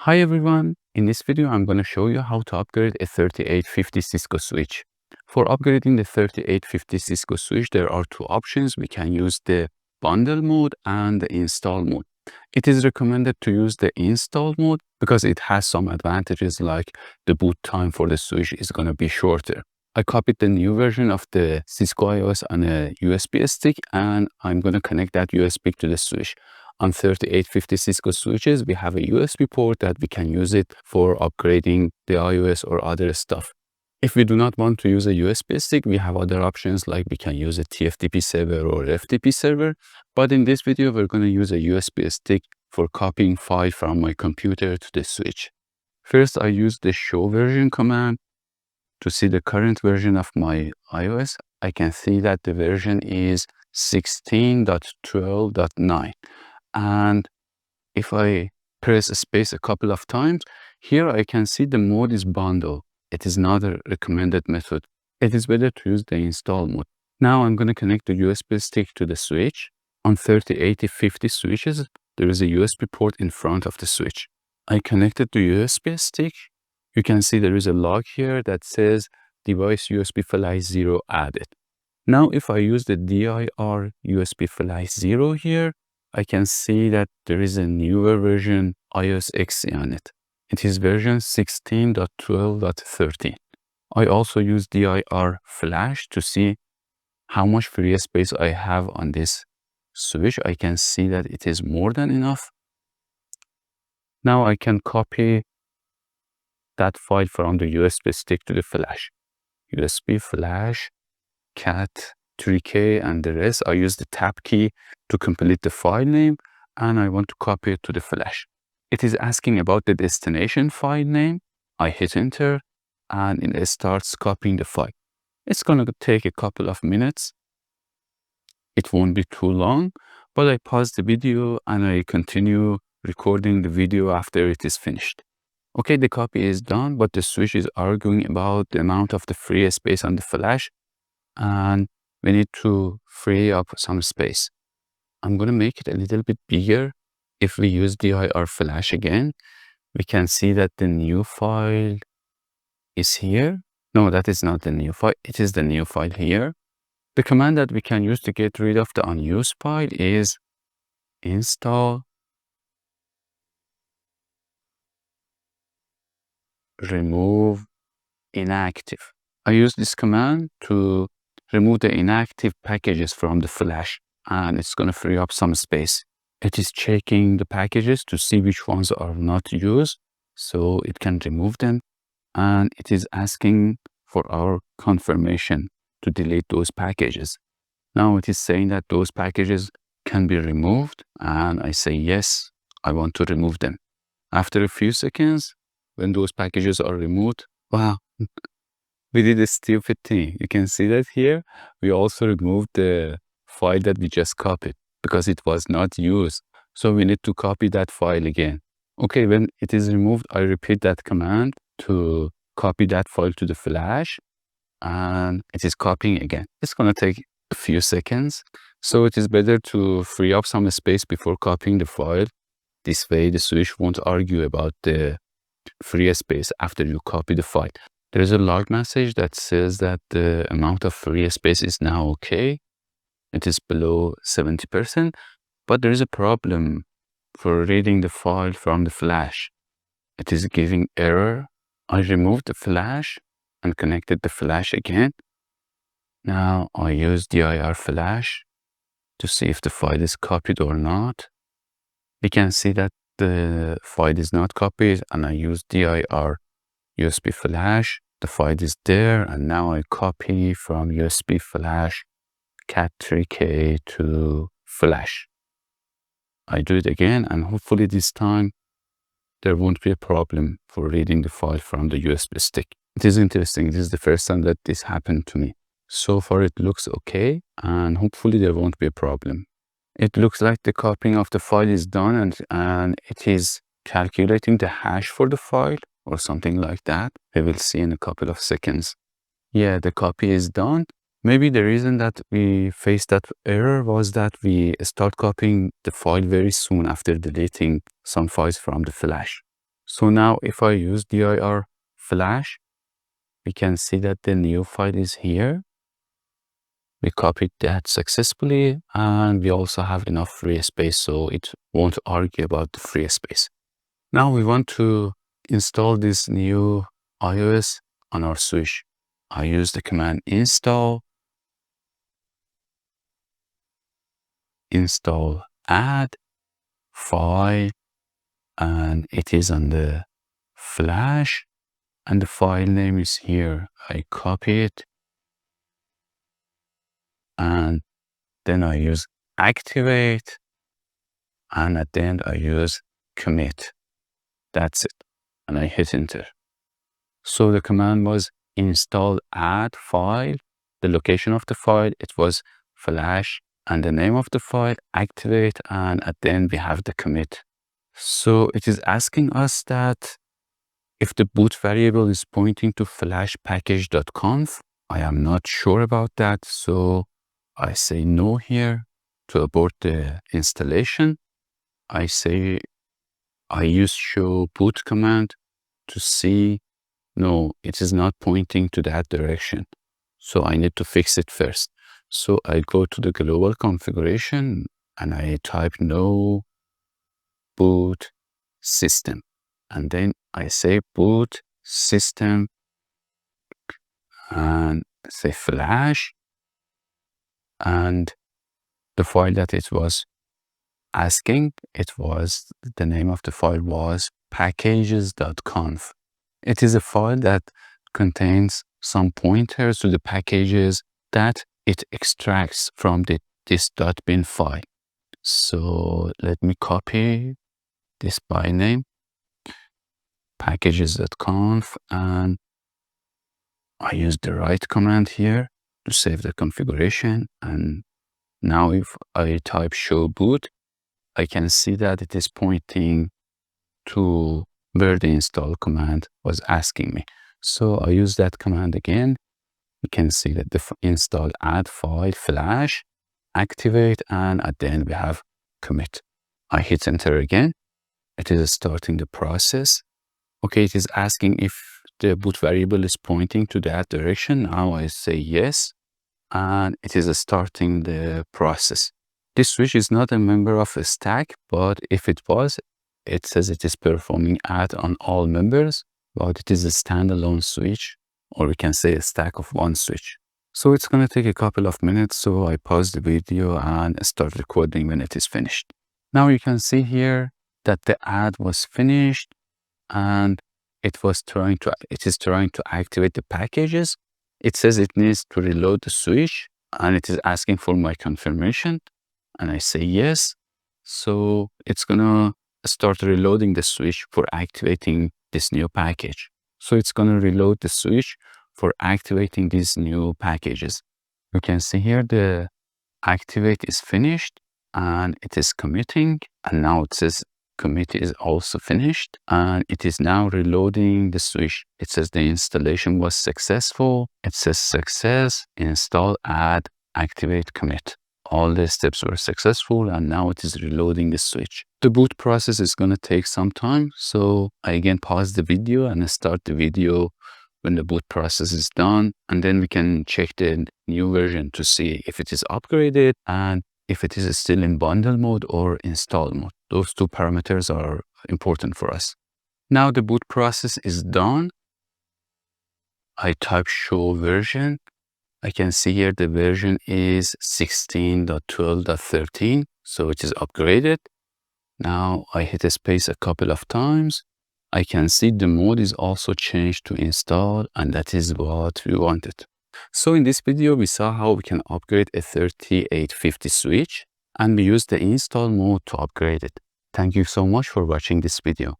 Hi everyone, in this video I'm going to show you how to upgrade a 3850 Cisco switch. For upgrading the 3850 Cisco switch, there are two options. We can use the bundle mode and the install mode. It is recommended to use the install mode because it has some advantages, like the boot time for the switch is going to be shorter. I copied the new version of the Cisco IOS on a USB stick, and I'm going to connect that USB to the switch. On 3850 Cisco switches, we have a USB port that we can use it for upgrading the iOS or other stuff. If we do not want to use a USB stick, we have other options, like we can use a TFTP server or FTP server. But in this video, we're going to use a USB stick for copying file from my computer to the switch. First, I use the show version command to see the current version of my iOS. I can see that the version is 16.12.9. And if I press space a couple of times, here I can see the mode is bundle. It is not a recommended method. It is better to use the install mode. Now I'm going to connect the USB stick to the switch. On 308050 switches, there is a USB port in front of the switch. I connected the USB stick. You can see there is a log here that says device USB flash 0 added. Now if I use the dir USB flash 0 here, I can see that there is a newer version iOS XE on it. It is version 16.12.13. I also use dir flash to see how much free space I have on this switch. I can see that it is more than enough. Now I can copy that file from the USB stick to the flash. USB flash, cat 3K, and the rest. I use the tab key to complete the file name, and I want to copy it to the flash. It is asking about the destination file name. I hit enter, and it starts copying the file. It's going to take a couple of minutes. It won't be too long, but I pause the video and I continue recording the video after it is finished. Okay, the copy is done, but the switch is arguing about the amount of the free space on the flash, and we need to free up some space. I'm going to make it a little bit bigger. If we use dir flash again, we can see that the new file is here. No, that is not the new file. It is the new file here. The command that we can use to get rid of the unused file is install remove inactive. I use this command to remove the inactive packages from the flash, and it's going to free up some space. It is checking the packages to see which ones are not used, so it can remove them, and it is asking for our confirmation to delete those packages. Now it is saying that those packages can be removed, and I say yes, I want to remove them. After a few seconds, when those packages are removed, wow, we did a stupid thing. You can see that here. We also removed the file that we just copied because it was not used. So we need to copy that file again. Okay, when it is removed, I repeat that command to copy that file to the flash, and it is copying again. It's going to take a few seconds. So it is better to free up some space before copying the file. This way, the switch won't argue about the free space after you copy the file. There is a log message that says that the amount of free space is now okay. It is below 70%, but there is a problem for reading the file from the flash. It is giving error. I removed the flash and connected the flash again. Now I use dir flash to see if the file is copied or not. We can see that the file is not copied, and I use dir USB flash. The file is there, and now I copy from USB flash cat 3K to flash. I do it again, and hopefully this time there won't be a problem for reading the file from the USB stick. It is interesting. This is the first time that this happened to me. So far it looks okay, and hopefully there won't be a problem. It looks like the copying of the file is done, and it is calculating the hash for the file or something like that. We will see in a couple of seconds. Yeah, the copy is done. Maybe the reason that we faced that error was that we start copying the file very soon after deleting some files from the flash. So now if I use dir flash, we can see that the new file is here. We copied that successfully, and we also have enough free space, so it won't argue about the free space. Now we want to install this new iOS on our switch. I use the command install add file, and it is on the flash, and the file name is here. I copy it, and then I use activate, and at the end I use commit. That's it, and I hit enter. So the command was install add file, the location of the file, it was flash, and the name of the file, activate, and at the end we have the commit. So it is asking us that if the boot variable is pointing to flash package.conf. I am not sure about that, so I say no here to abort the installation. I use show boot command to see, no, it is not pointing to that direction. So I need to fix it first. So I go to the global configuration and I type no boot system. And then I say boot system and say flash. And the file that it was asking, the name of the file was packages.conf. It is a file that contains some pointers to the packages that it extracts from this .bin file. So let me copy this by name, packages.conf, and I use the write command here to save the configuration. And now if I type show boot, I can see that it is pointing to where the install command was asking me. So I use that command again. You can see that the install add file flash, activate, and at the end we have commit. I hit enter again. It is starting the process. Okay, it is asking if the boot variable is pointing to that direction. Now I say yes, and it is starting the process. This switch is not a member of a stack, but if it was, it says it is performing add on all members, but it is a standalone switch, or we can say a stack of one switch. So it's going to take a couple of minutes, so I pause the video and start recording when it is finished. Now you can see here that the add was finished, and it is trying to activate the packages. It says it needs to reload the switch, and it is asking for my confirmation, and I say yes. So it's gonna start reloading the switch for activating this new package. So it's gonna reload the switch for activating these new packages. You can see here the activate is finished and it is committing, and now it says commit is also finished, and it is now reloading the switch. It says the installation was successful. It says success, install, add, activate, commit. All the steps were successful, and now it is reloading the switch. The boot process is going to take some time, so I again pause the video and start the video when the boot process is done, and then we can check the new version to see if it is upgraded and if it is still in bundle mode or install mode. Those two parameters are important for us. Now the boot process is done. I type show version. I can see here the version is 16.12.13, so it is upgraded. Now I hit a space a couple of times. I can see the mode is also changed to install, and that is what we wanted. So in this video, we saw how we can upgrade a 3850 switch, and we used the install mode to upgrade it. Thank you so much for watching this video.